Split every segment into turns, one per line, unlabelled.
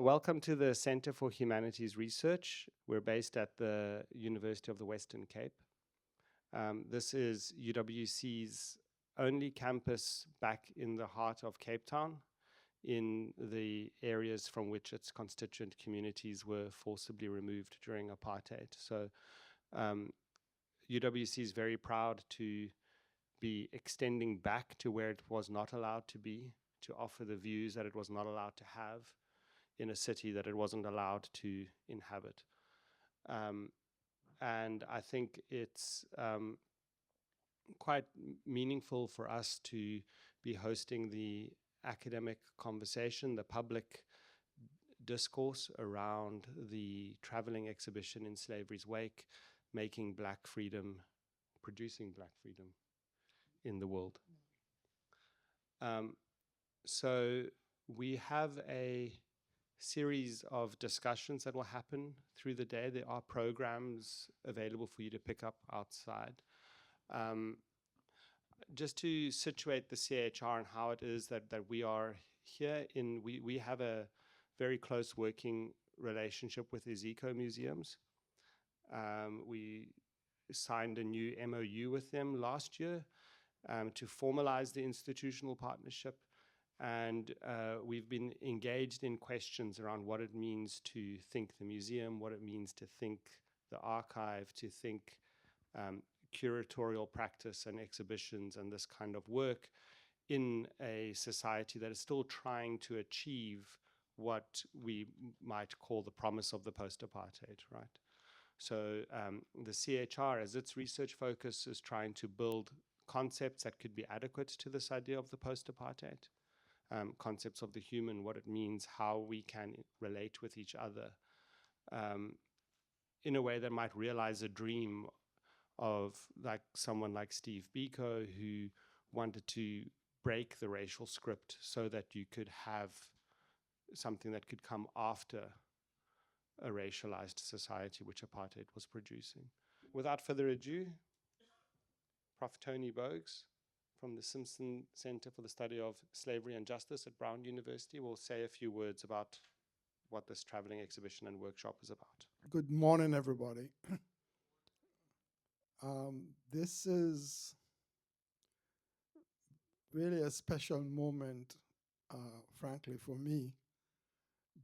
Welcome to the Center for Humanities Research. We're based at the University of the Western Cape. This is UWC's only campus back in the heart of Cape Town, in the areas from which its constituent communities were forcibly removed during apartheid. So UWC is very proud to be extending back to where it was not allowed to be, to offer the views that it was not allowed to have in a city that it wasn't allowed to inhabit. And I think it's quite meaningful for us to be hosting the academic conversation, the public discourse around the traveling exhibition In Slavery's Wake, Making Black Freedom, Producing Black Freedom in the World. So we have a series of discussions that will happen through the day. There are programs available for you to pick up outside. Just to situate the CHR and how it is that we are here in, we have a very close working relationship with Iziko museums. We signed a new MOU with them last year to formalize the institutional partnership. And we've been engaged in questions around what it means to think the museum, what it means to think the archive, to think curatorial practice and exhibitions and this kind of work in a society that is still trying to achieve what we might call the promise of the post-apartheid, right? So the CHR, as its research focus, is trying to build concepts that could be adequate to this idea of the post-apartheid. Concepts of the human, what it means, how we can relate with each other in a way that might realize a dream of like someone like Steve Biko, who wanted to break the racial script so that you could have something that could come after a racialized society, which apartheid was producing. Without further ado, Prof. Tony Bogues from the Simpson Center for the Study of Slavery and Justice at Brown University will say a few words about what this traveling exhibition and workshop is about.
Good morning, everybody. This is really a special moment, frankly, for me,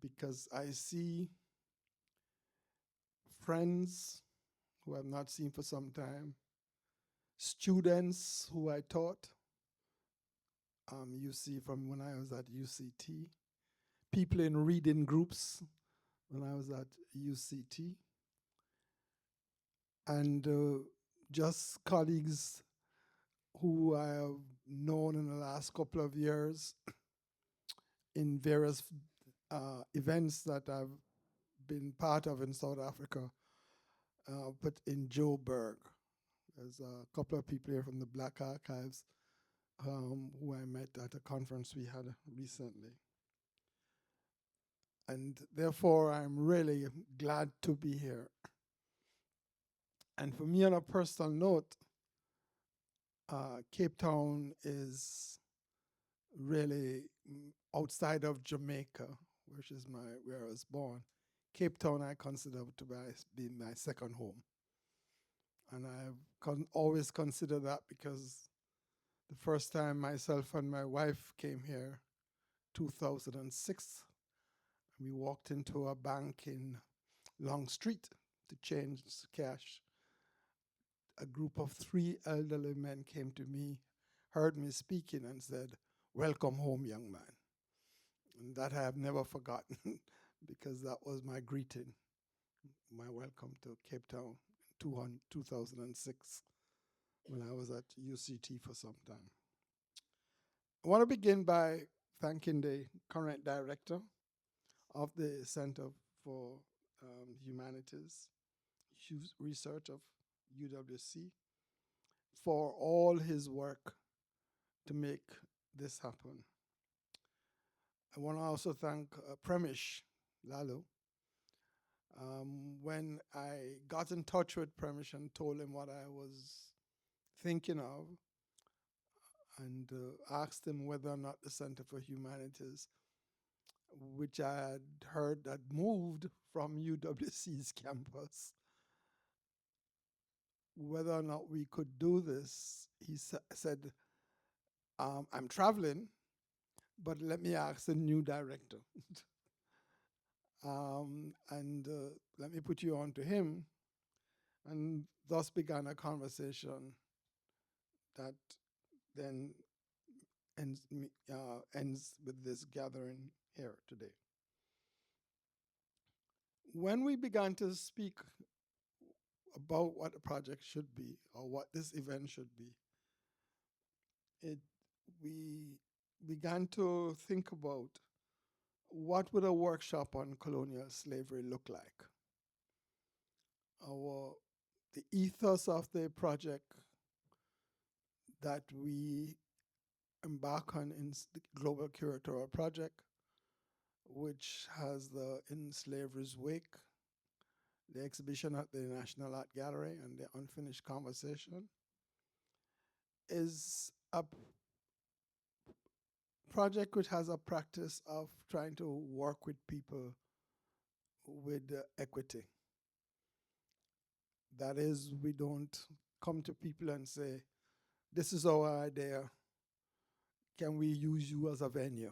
because I see friends who I've not seen for some time, students who I taught, you see from when I was at UCT, people in reading groups when I was at UCT, and just colleagues who I have known in the last couple of years in various events that I've been part of in South Africa, but in Joburg. There's a couple of people here from the Black Archives who I met at a conference we had recently. And therefore, I'm really glad to be here. And for me, on a personal note, Cape Town is really outside of Jamaica, which is where I was born. Cape Town I consider to be my second home. And I've always considered that because the first time myself and my wife came here, 2006, we walked into a bank in Long Street to change cash. A group of 3 elderly men came to me, heard me speaking, and said, "Welcome home, young man." And that I have never forgotten because that was my greeting, my welcome to Cape Town in 2006 when I was at UCT for some time. I want to begin by thanking the current director of the Center for Humanities Research of UWC for all his work to make this happen. I want to also thank Premish Lalo. When I got in touch with Premish and told him what I was thinking of and asked him whether or not the Center for Humanities which I had heard had moved from UWC's campus. Whether or not we could do this, he said, I'm traveling, but let me ask the new director. And let me put you on to him. And thus began a conversation that then ends with this gathering here today. When we began to speak about what the project should be or what this event should be, we began to think about what would a workshop on colonial slavery look like. The ethos of the project that we embark on in the Global Curatorial Project, which has the In Slavery's Wake, the exhibition at the National Art Gallery, and the Unfinished Conversation, is a project which has a practice of trying to work with people with equity. That is, we don't come to people and say, this is our idea, can we use you as a venue?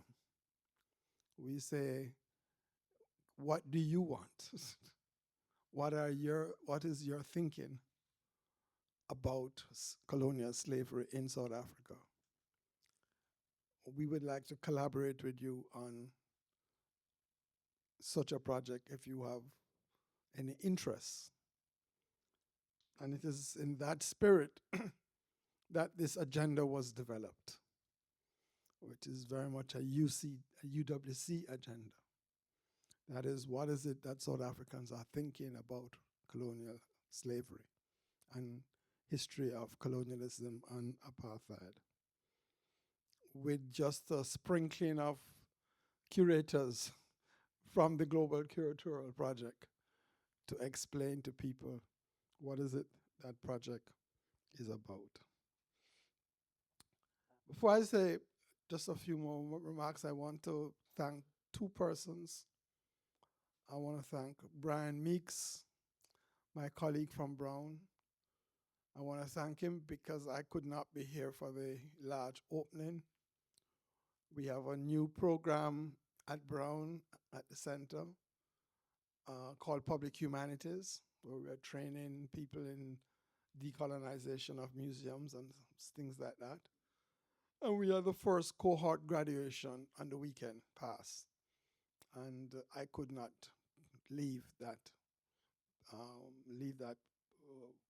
We say, what do you want? What is your thinking about colonial slavery in South Africa? We would like to collaborate with you on such a project if you have any interest. And it is in that spirit that this agenda was developed, which is very much a UWC agenda. That is, what is it that South Africans are thinking about colonial slavery and history of colonialism and apartheid, with just a sprinkling of curators from the Global Curatorial Project to explain to people what is it that project is about. Before I say just a few more remarks, I want to thank two persons. I want to thank Brian Meeks, my colleague from Brown. I want to thank him because I could not be here for the large opening. We have a new program at Brown at the center called Public Humanities, where we are training people in decolonization of museums and things like that. And we are the first cohort graduation on the weekend pass. And I could not leave that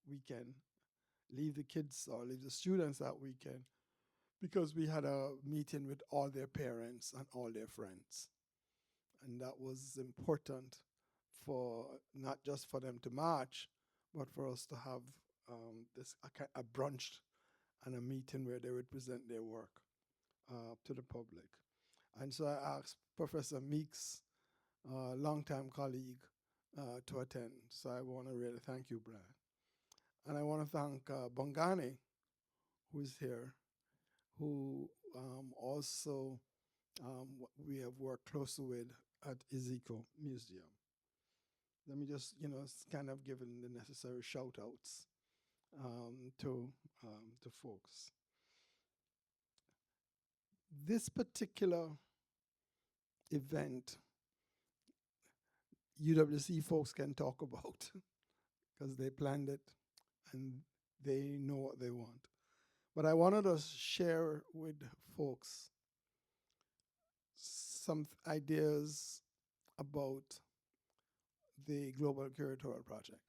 weekend, leave the kids or leave the students that weekend, because we had a meeting with all their parents and all their friends. And that was important for not just for them to march, but for us to have a brunch and a meeting where they would present their work to the public. And so I asked Professor Meeks, longtime colleague, to attend. So I want to really thank you, Brian. And I want to thank Bongani, who is here, who also we have worked closely with at Iziko Museum. Let me just, kind of give the necessary shout outs to folks. This particular event, UWC folks can talk about because they planned it and they know what they want. But I wanted to share with folks some ideas about the Global Curatorial Project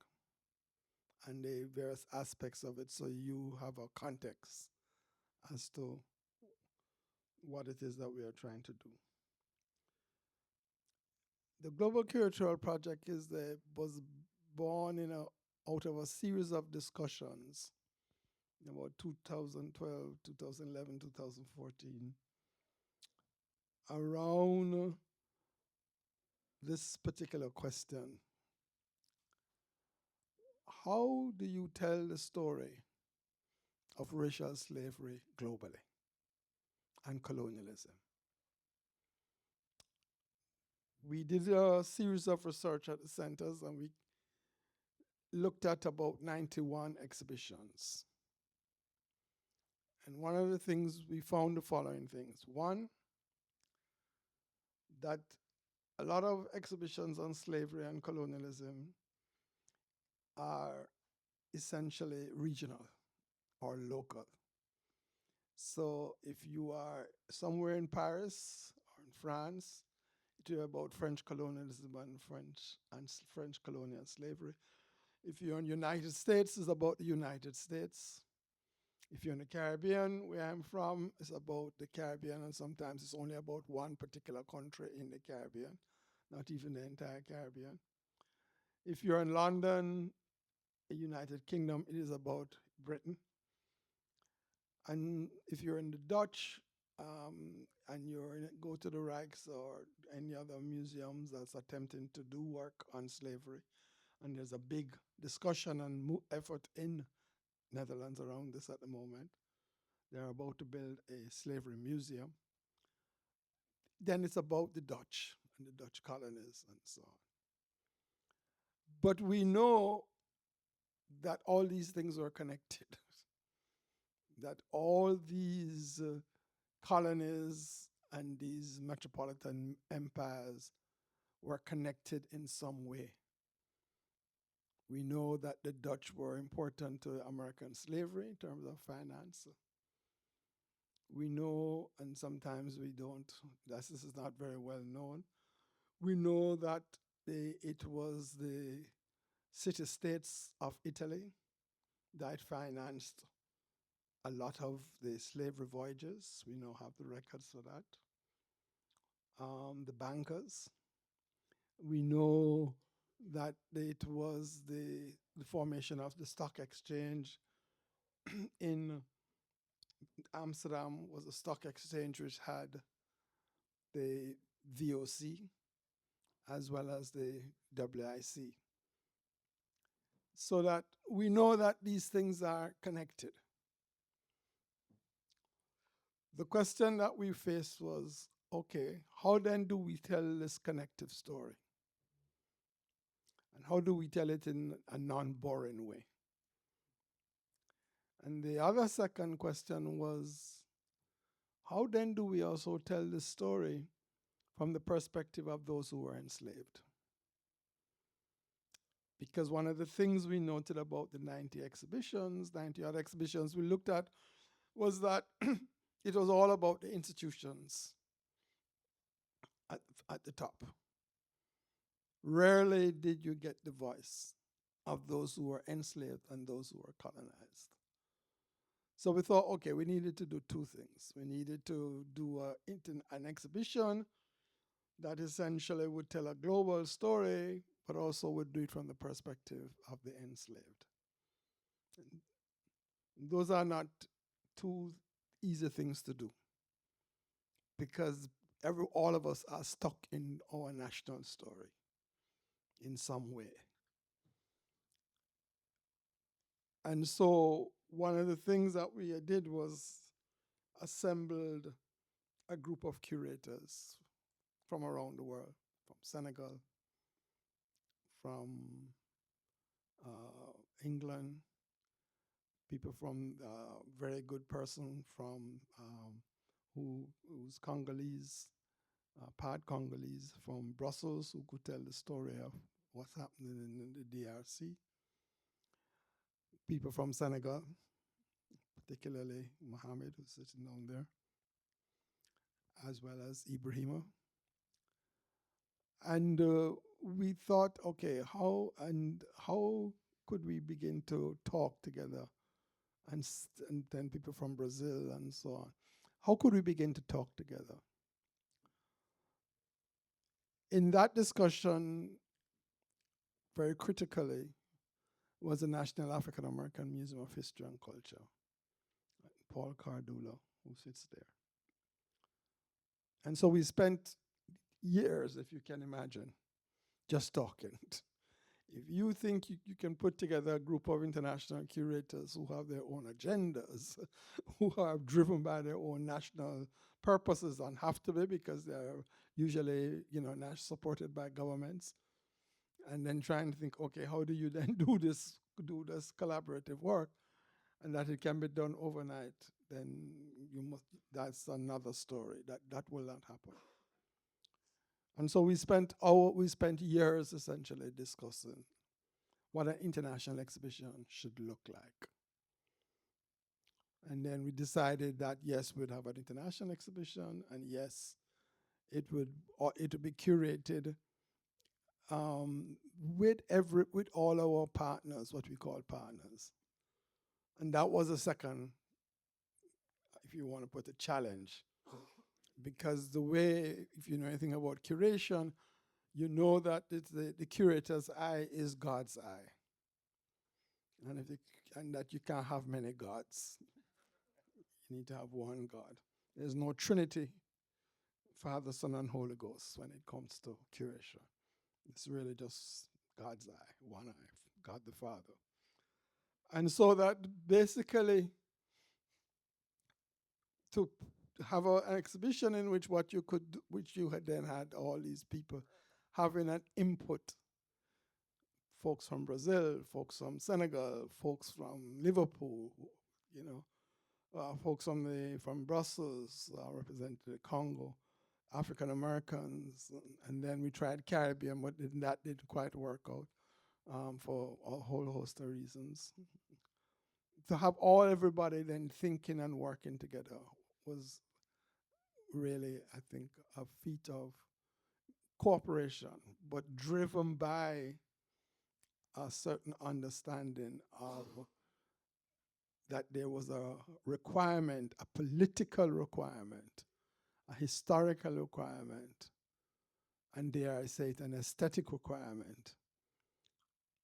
and the various aspects of it, so you have a context as to what it is that we are trying to do. The Global Curatorial Project was born out of a series of discussions in about 2012, 2011, 2014 around this particular question. How do you tell the story of racial slavery globally and colonialism? We did a series of research at the centers, and we looked at about 91 exhibitions. And one of the things we found the following things. One, that a lot of exhibitions on slavery and colonialism are essentially regional or local. So if you are somewhere in Paris or in France, it is about French colonialism and French colonial slavery. If you're in the United States, it's about the United States. If you're in the Caribbean, where I'm from, it's about the Caribbean, and sometimes it's only about one particular country in the Caribbean, not even the entire Caribbean. If you're in London, the United Kingdom, it is about Britain. And if you're in the Dutch, and go to the Rijks or any other museums that's attempting to do work on slavery, and there's a big discussion and effort in Netherlands around this at the moment. They're about to build a slavery museum. Then it's about the Dutch and the Dutch colonies and so on. But we know that all these things are connected, that all these colonies and these metropolitan empires were connected in some way. We know that the Dutch were important to American slavery in terms of finance. We know, and sometimes we don't, this is not very well known, we know that it was the city-states of Italy that financed a lot of the slavery voyages. We now have the records for that. The bankers. We know that it was the formation of the stock exchange in Amsterdam was a stock exchange which had the VOC as well as the WIC. So that we know that these things are connected. The question that we faced was, okay, how then do we tell this connective story? And how do we tell it in a non-boring way? And the other second question was, how then do we also tell the story from the perspective of those who were enslaved? Because one of the things we noted about the 90 odd exhibitions we looked at, was that it was all about the institutions at the top. Rarely did you get the voice of those who were enslaved and those who were colonized. So we thought, okay, we needed to do two things. We needed to do an exhibition that essentially would tell a global story, but also would do it from the perspective of the enslaved. And those are not two easy things to do, because all of us are stuck in our national story in some way. And so one of the things that we did was assembled a group of curators from around the world, from Senegal, from England, people from very good person from who's Congolese, part Congolese from Brussels, who could tell the story of what's happening in the DRC. People from Senegal, particularly Mohammed, who's sitting down there, as well as Ibrahima. And we thought, okay, how could we begin to talk together? And then people from Brazil and so on. How could we begin to talk together? In that discussion, very critically, was the National African American Museum of History and Culture, Paul Cardullo, who sits there. And so we spent years, if you can imagine, just talking. If you think you can put together a group of international curators who have their own agendas, who are driven by their own national purposes and have to be because they're usually, supported by governments, and then trying to think, okay, how do you then do this collaborative work, and that it can be done overnight, then that's another story. That will not happen. And so we spent years essentially discussing what an international exhibition should look like. And then we decided that yes, we'd have an international exhibition, and yes, it would be curated with all our partners, what we call partners. And that was a second, if you want to put a challenge, because the way, if you know anything about curation, you know that it's the curator's eye is God's eye. And that you can't have many gods. You need to have one God. There's no Trinity, Father, Son, and Holy Ghost when it comes to curation. It's really just God's eye, one eye, God the Father. And so that basically to have an exhibition in which you had then had all these people having an input, folks from Brazil, folks from Senegal, folks from Liverpool, folks from Brussels, represented the Congo, African Americans, and then we tried Caribbean, but that didn't quite work out for a whole host of reasons. To have everybody then thinking and working together was really, I think, a feat of cooperation, but driven by a certain understanding of that there was a requirement, a political requirement, a historical requirement, and dare I say it, an aesthetic requirement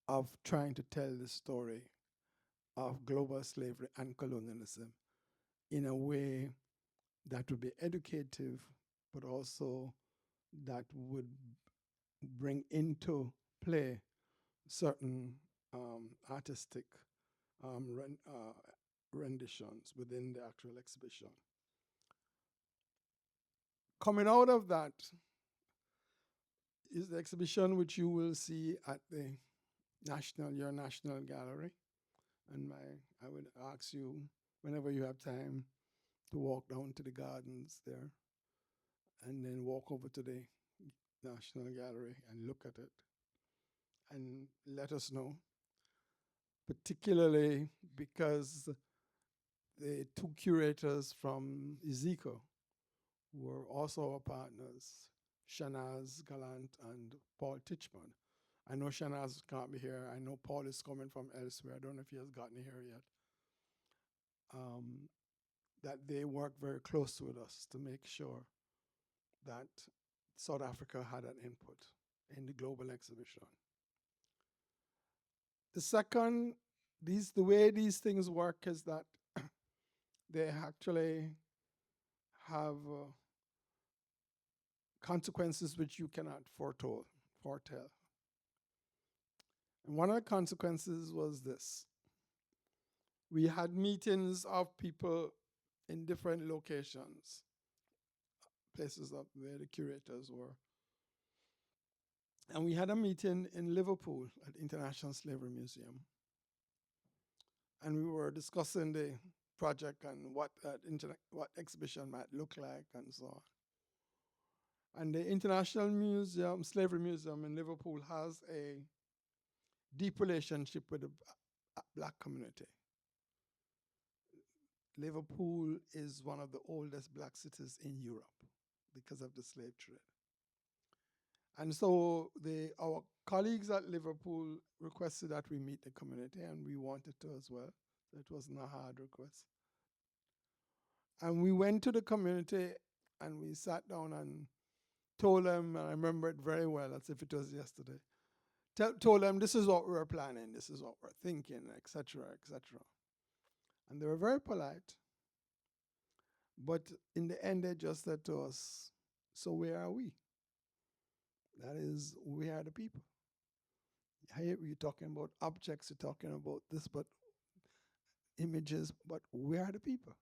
of trying to tell the story of global slavery and colonialism in a way that would be educative, but also that would bring into play certain artistic renditions within the actual exhibition. Coming out of that is the exhibition which you will see at the your National Gallery. And I would ask you, whenever you have time, to walk down to the gardens there and then walk over to the National Gallery and look at it and let us know, particularly because the two curators from Iziko were also our partners, Shanaz Gallant and Paul Tichman. I know Shanaz can't be here. I know Paul is coming from elsewhere. I don't know if he has gotten here yet. That they work very close with us to make sure that South Africa had an input in the global exhibition. The second, the way these things work is that they actually have consequences which you cannot foretell. And one of the consequences was this. We had meetings of people in different locations, places up where the curators were. And we had a meeting in Liverpool at the International Slavery Museum. And we were discussing the project and what exhibition might look like and so on. And the International Slavery Museum in Liverpool has a deep relationship with the black community. Liverpool is one of the oldest black cities in Europe because of the slave trade. And so our colleagues at Liverpool requested that we meet the community, and we wanted to as well. So it wasn't a hard request. And we went to the community and we sat down and told them, and I remember it very well, as if it was yesterday, told them this is what we were planning, this is what we're thinking, etc., etc. And they were very polite. But in the end, they just said to us, so where are we? That is, we are the people. Here you're talking about objects, you're talking about this, but images, but we are the people.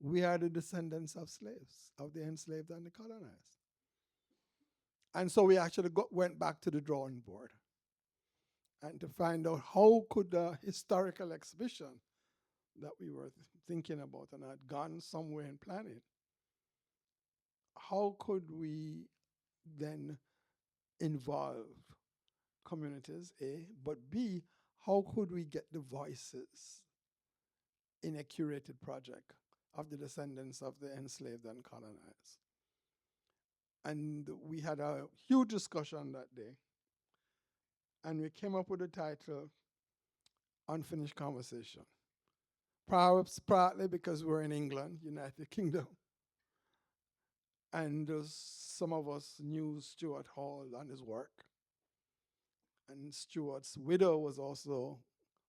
We are the descendants of slaves, of the enslaved and the colonized. And so we actually went back to the drawing board and to find out how could the historical exhibition that we were thinking about and had gone somewhere in planning, how could we then involve communities, A, but B, how could we get the voices in a curated project of the descendants of the enslaved and colonized? And we had a huge discussion that day, and we came up with the title Unfinished Conversation. Perhaps partly because we're in England, United Kingdom, and some of us knew Stuart Hall and his work. And Stuart's widow was also,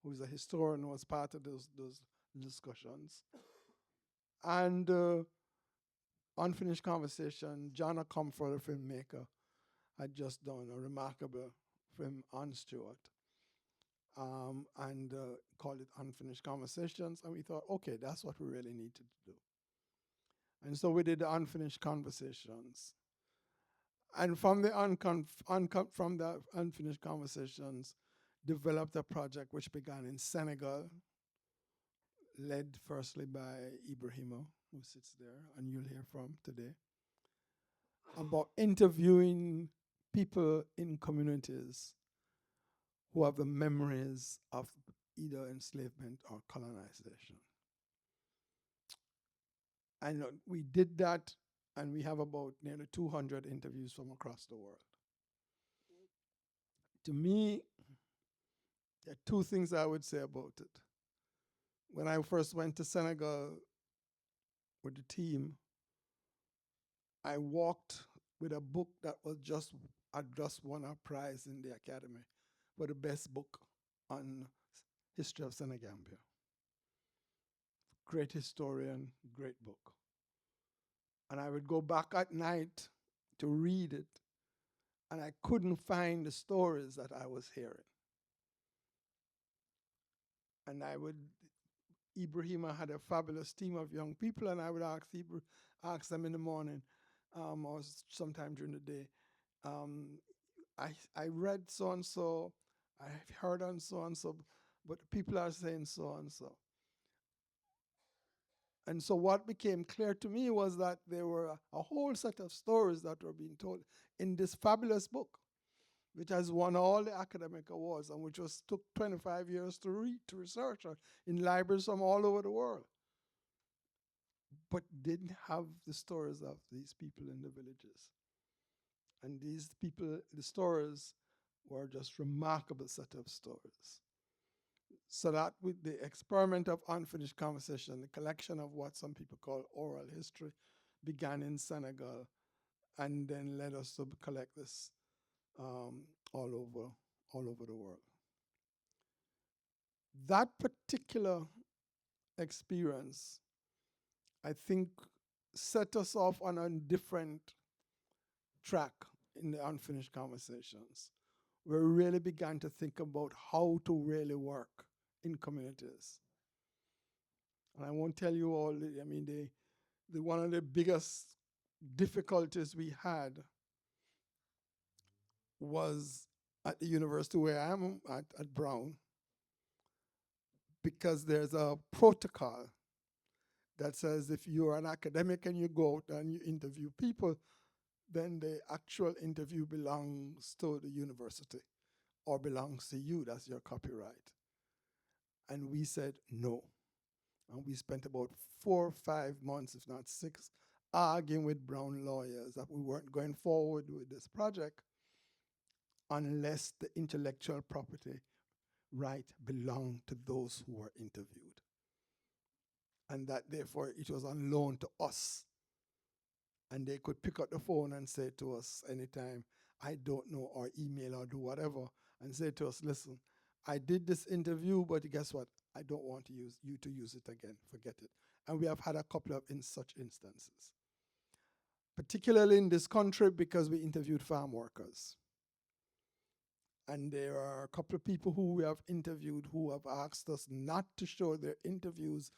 who's a historian, was part of those discussions. And Unfinished Conversation, John Comfort, a filmmaker, had just done a remarkable film on Stuart, and called it Unfinished Conversations. And we thought, okay, that's what we really needed to do. And so we did the Unfinished Conversations. And from the Unfinished Conversations, developed a project which began in Senegal, led firstly by Ibrahima, who sits there, and you'll hear from today, about interviewing people in communities who have the memories of either enslavement or colonization. And we did that, and we have about nearly 200 interviews from across the world. To me, there are two things I would say about it. When I first went to Senegal with the team, I walked with a book that was just won a prize in the Academy for the best book on history of Senegambia. Great historian, great book. And I would go back at night to read it, and I couldn't find the stories that I was hearing. And Ibrahima had a fabulous team of young people, and I would ask them in the morning, or sometime during the day, I read so-and-so, I've heard on so-and-so, but people are saying so-and-so. And so what became clear to me was that there were a whole set of stories that were being told in this fabulous book, which has won all the academic awards and which took 25 years to read, to research in libraries from all over the world, but didn't have the stories of these people in the villages. And these people, the stories were just remarkable set of stories. So that with the experiment of Unfinished Conversation, the collection of what some people call oral history, began in Senegal and then led us to collect this all over the world. That particular experience, I think, set us off on a different track in the Unfinished Conversations. We really began to think about how to really work in communities. And I won't tell you all, one of the biggest difficulties we had was at the university where I am at Brown, because there's a protocol that says if you're an academic and you go out and you interview people, then the actual interview belongs to the university or belongs to you, that's your copyright. And we said no. And we spent about 4 or 5 months, if not 6, arguing with Brown lawyers that we weren't going forward with this project unless the intellectual property right belonged to those who were interviewed. And that therefore it was on loan to us. And they could pick up the phone and say to us anytime, I don't know, or email or do whatever, and say to us, listen, I did this interview, but guess what? I don't want to use it again. Forget it. And we have had a couple of such instances, particularly in this country because we interviewed farm workers. And there are a couple of people who we have interviewed who have asked us not to show their interviews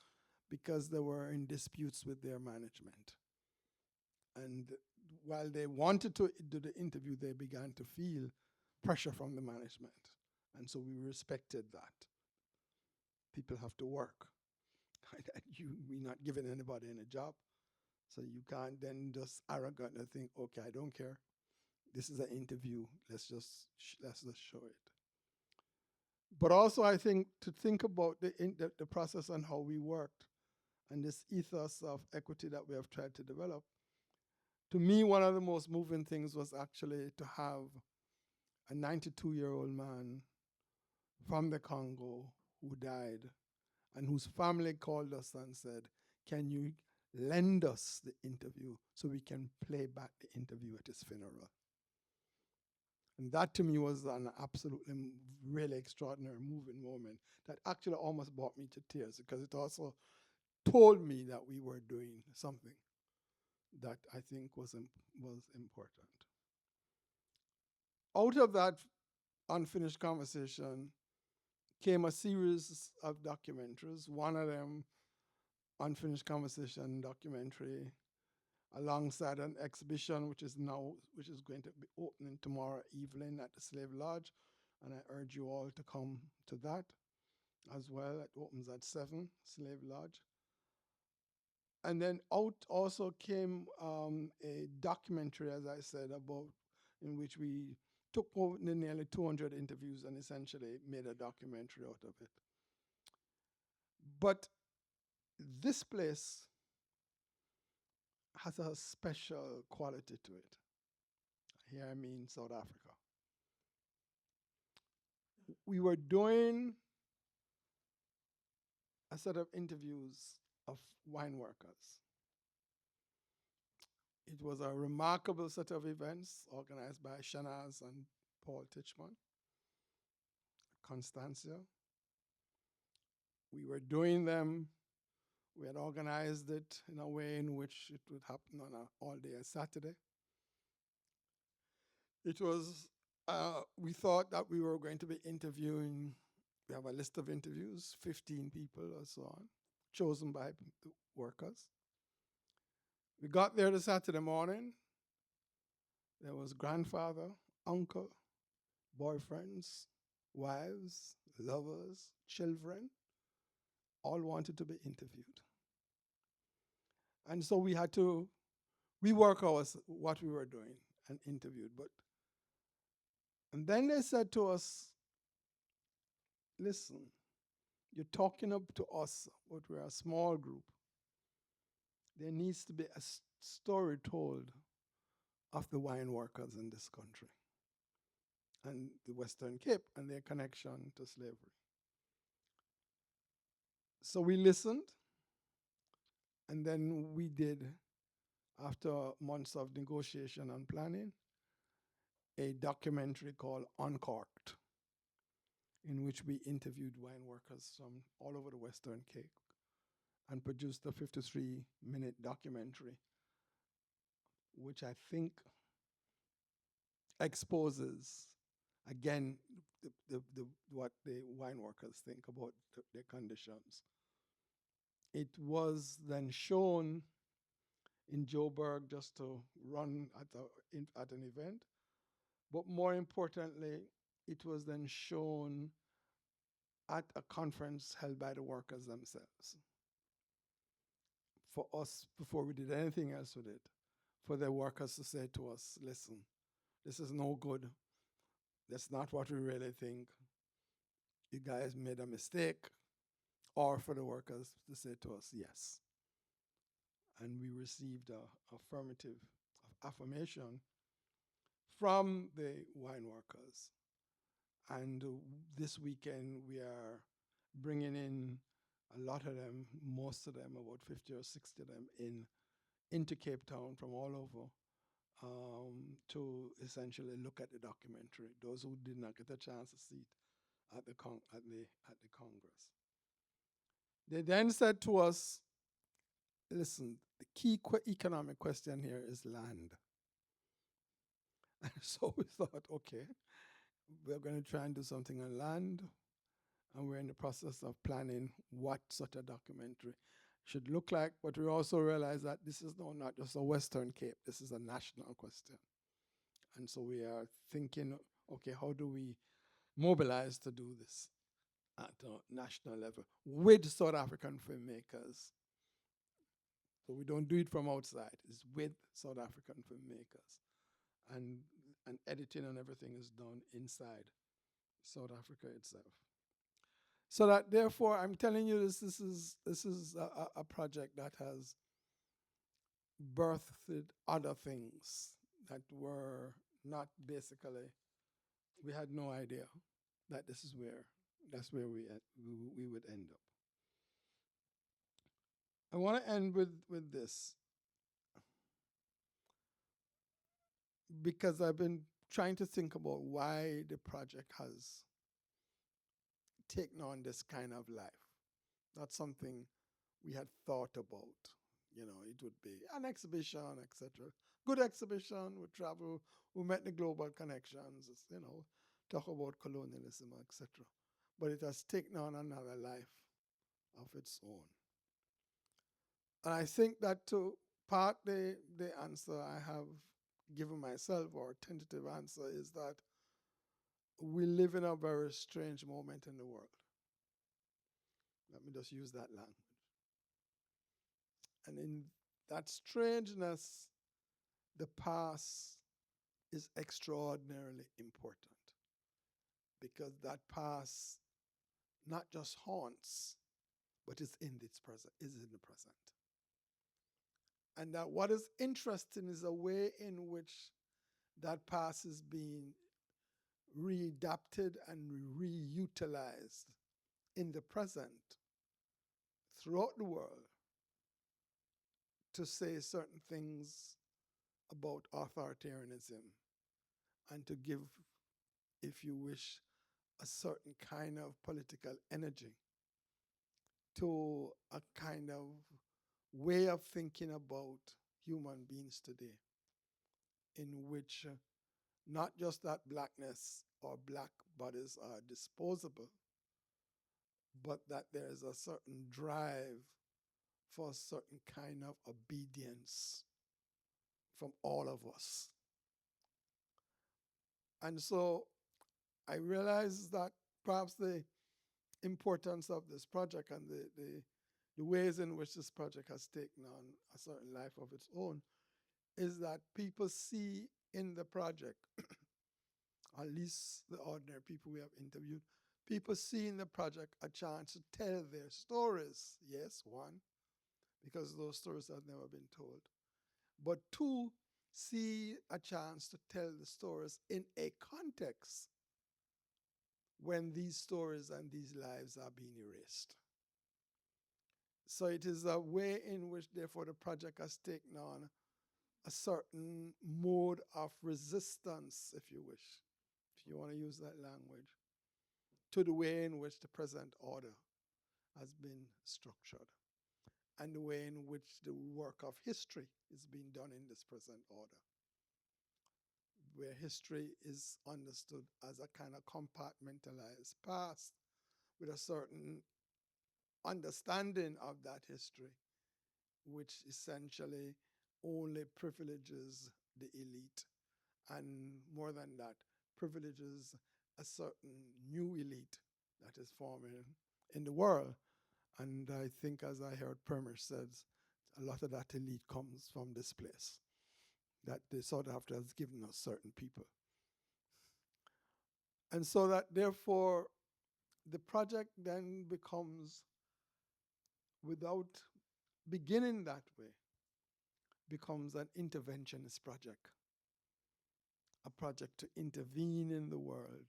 because they were in disputes with their management. And while they wanted to do the interview, they began to feel pressure from the management. And so we respected that. People have to work. We're not giving anybody any job. So you can't then just arrogantly think, okay, I don't care. This is an interview. Let's just show it. But also, I think to think about the process and how we worked and this ethos of equity that we have tried to develop. To me, one of the most moving things was actually to have a 92-year-old man from the Congo who died and whose family called us and said, can you lend us the interview so we can play back the interview at his funeral? And that to me was an absolutely really extraordinary moving moment that actually almost brought me to tears because it also told me that we were doing something that I think was important. Out of that unfinished conversation came a series of documentaries. One of them, Unfinished Conversation documentary, alongside an exhibition which is going to be opening tomorrow evening at the Slave Lodge, and I urge you all to come to that as well. It opens at 7, Slave Lodge. And then out also came a documentary, as I said, in which we took over nearly 200 interviews and essentially made a documentary out of it. But this place has a special quality to it. Here I mean South Africa. We were doing a set of interviews of wine workers. It was a remarkable set of events organized by Shanaz and Paul Tichman, Constancia. We were doing them. We had organized it in a way in which it would happen on an all-day Saturday. It was, we thought that we were going to be interviewing, we have a list of interviews, 15 people or so on, chosen by the workers. We got there the Saturday morning. There was grandfather, uncle, boyfriends, wives, lovers, children, all wanted to be interviewed. And so we had to rework what we were doing and interviewed. And then they said to us, listen, you're talking up to us, but we're a small group. There needs to be a story told of the wine workers in this country and the Western Cape and their connection to slavery. So we listened, and then we did, after months of negotiation and planning, a documentary called Uncorked, in which we interviewed wine workers from all over the Western Cape and produced a 53-minute documentary, which I think exposes, again, what the wine workers think about their conditions. It was then shown in Joburg just to run at an event, but more importantly, it was then shown at a conference held by the workers themselves. For us, before we did anything else with it, for the workers to say to us, listen, this is no good. That's not what we really think. You guys made a mistake. Or for the workers to say to us, yes. And we received an affirmative affirmation from the wine workers. And this weekend we are bringing in a lot of them, most of them, about 50 or 60 of them, into Cape Town from all over to essentially look at the documentary, those who did not get a chance to see it at the Congress. They then said to us, listen, the key economic question here is land. And so we thought, okay, We're going to try and do something on land, and we're in the process of planning what such a documentary should look like. But we also realize that this is not just a Western Cape, this is a national question. And so we are thinking, okay, how do we mobilize to do this at a national level with South African filmmakers? So we don't do it from outside, it's with South African filmmakers. And editing and everything is done inside South Africa itself. So that therefore, I'm telling you this is a project that has birthed other things that were not basically, we had no idea that that's where we would end up. I want to end with this, because I've been trying to think about why the project has taken on this kind of life. Not something we had thought about. You know, it would be an exhibition, etc. Good exhibition, we travel, we met the global connections, you know, talk about colonialism, etc. But it has taken on another life of its own. And I think that to part the answer I have given myself, or tentative answer, is that we live in a very strange moment in the world. Let me just use that language. And in that strangeness, the past is extraordinarily important, because that past not just haunts, but is in its present, is in the present. And that what is interesting is the way in which that past is being readapted and reutilized in the present throughout the world to say certain things about authoritarianism and to give, if you wish, a certain kind of political energy to a kind of way of thinking about human beings today, in which not just that blackness or black bodies are disposable, but that there is a certain drive for a certain kind of obedience from all of us. And so I realize that perhaps the importance of this project and the ways in which this project has taken on a certain life of its own is that people see in the project, at least the ordinary people we have interviewed, people see in the project a chance to tell their stories. Yes, one, because those stories have never been told. But two, see a chance to tell the stories in a context when these stories and these lives are being erased. So it is a way in which, therefore, the project has taken on a certain mode of resistance, if you wish, if you want to use that language, to the way in which the present order has been structured and the way in which the work of history is being done in this present order, where history is understood as a kind of compartmentalized past with a certain understanding of that history, which essentially only privileges the elite, and more than that, privileges a certain new elite that is forming in the world. And I think, as I heard Permish says, a lot of that elite comes from this place, that the South Africa has given us certain people. And so that therefore the project then becomes, without beginning that way, becomes an interventionist project, a project to intervene in the world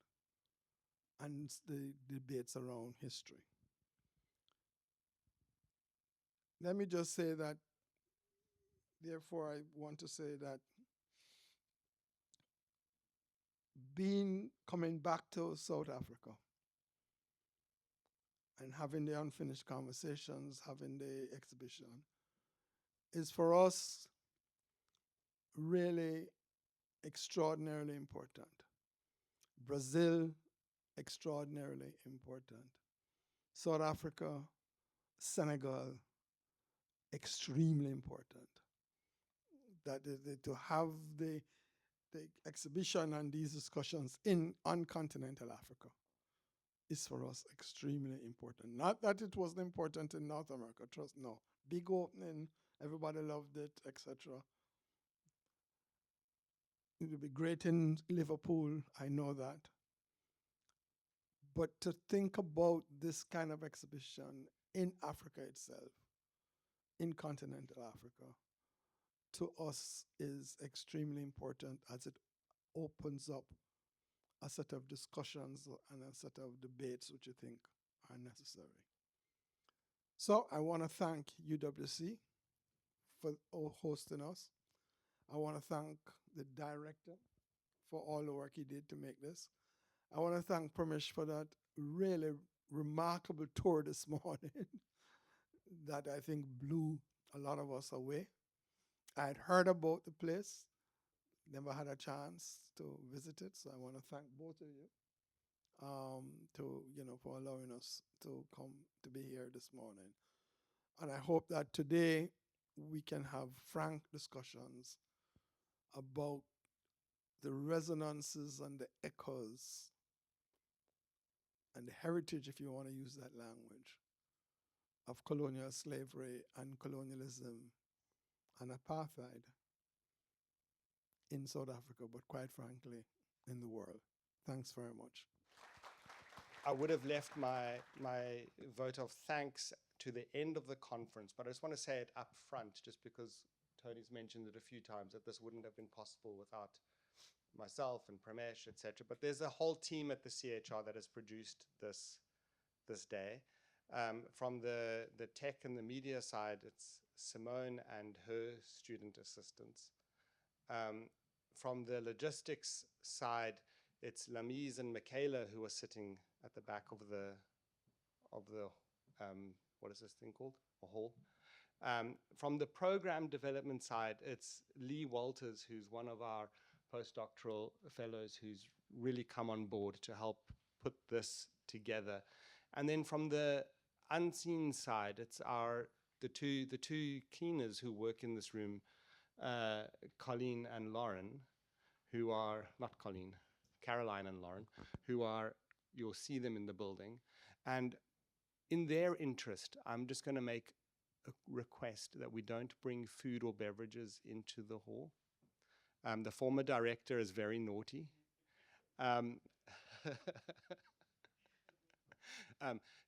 and the debates around history. Let me just say that, therefore, I want to say that coming back to South Africa and having the unfinished conversations, having the exhibition, is for us really extraordinarily important, Brazil, extraordinarily important. South Africa, Senegal, extremely important. That to have the exhibition and these discussions on continental Africa is for us extremely important. Not that it wasn't important in North America, trust no. Big opening, everybody loved it, etc. It would be great in Liverpool, I know that. But to think about this kind of exhibition in Africa itself, in continental Africa, to us is extremely important as it opens up a set of discussions and a set of debates which I think are necessary. So I want to thank UWC for hosting us. I want to thank the director for all the work he did to make this. I want to thank Pramesh for that really remarkable tour this morning that I think blew a lot of us away. I had heard about the place, never had a chance to visit it, so I want to thank both of you for allowing us to come to be here this morning. And I hope that today we can have frank discussions about the resonances and the echoes and the heritage, if you want to use that language, of colonial slavery and colonialism and apartheid in South Africa, but quite frankly, in the world. Thanks very much.
I would have left my vote of thanks to the end of the conference, but I just want to say it up front, just because Tony's mentioned it a few times, that this wouldn't have been possible without myself and Pramesh, etc. But there's a whole team at the CHR that has produced this day. From the tech and the media side, it's Simone and her student assistants. From the logistics side, it's Lamise and Michaela who are sitting at the back of the what is this thing called? A hall. From the program development side, it's Lee Walters, who's one of our postdoctoral fellows who's really come on board to help put this together. And then from the unseen side, it's the two cleaners who work in this room, Colleen and Lauren, who are, not Colleen, Caroline and Lauren, who are, you'll see them in the building. And in their interest, I'm just going to make a request that we don't bring food or beverages into the hall. The former director is very naughty.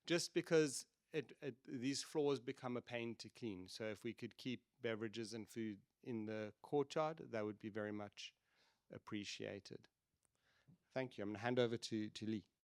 Just because these floors become a pain to clean. So if we could keep beverages and food in the courtyard, that would be very much appreciated. Thank you. I'm going to hand over to Lee.